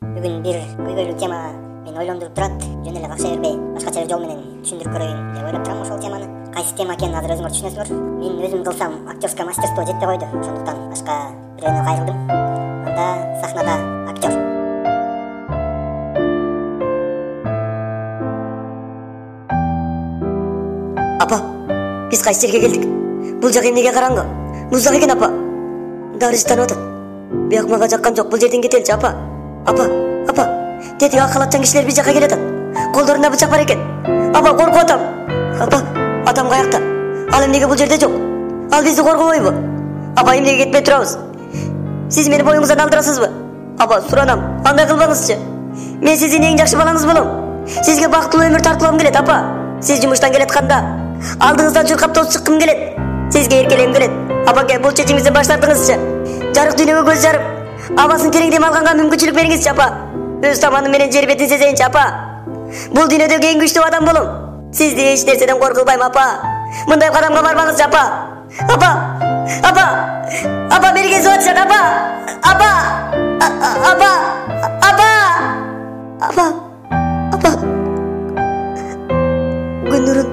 Бүгүн бир көйгөйлүү тема мени ойлондуруп турат. Жөн эле какча бербей, башкача бир жол менен түшүндүрүп көрөйүн деп ойлоп турам ошол теманы. Кайсы тема экенин азыр өзүңөр түшүнөсүңөр. Мен өзүм кылсам актерское мастерство жетпей койду. Ошондуктан башка бирөөнө кайрылдым. Анда сахнада актер. Апа, биз кайсы жерге келдик? Бул жак эмнеге караңгы? Муздак экен, апа. Дары жыттанып атат. Бияк мага жаккан жок, бул жерден кетеличи, апа. Апа. Тетиги ак халатчан кишилер биз жака келатат. Колдорунда бычак бар экен. Апа, коркуп атам. Апа, атам каякта? Ал эмнеге бул жерде жок? Ал бизди коргобойбу? Апа, эмнеге кетпей турабыз? Сиз мени боюңуздан алдырасызбы? Апа, суранам, андай кылбаңызчы. Мен сиздин эң жакшы балаңыз болом. Сизге бактылуу өмүр тартуулгум келет, апа. Сиз жумуштан келатканда алдыңыздан чуркап тосуп чыккым келет. Сизге эркелегим келет. Апаке, бул чечимизден баш тартыңызчы. Жарык дүйнөгө көз жарып абасын тереңдем алганга мүмкүнчүлүк бериңизчи, апа. Өз таманым менен жер бетин сезейинчи, апа. Бул дүйнөдөгү эң күчтүү адам болом. Сизди эч нерседен коркулбайм, апа. Мындай кадамга барбаңызчы, апа. Апа, мени кесип атышат, апа. Күн нурун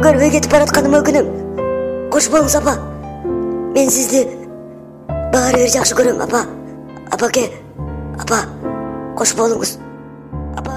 көрбөй кетип баратканыма өкүнөм. Кош болуңуз, апа. Мен сизди баары бир жакшы көрөм, апа. Апаке, апа, кош болуңуз, апа.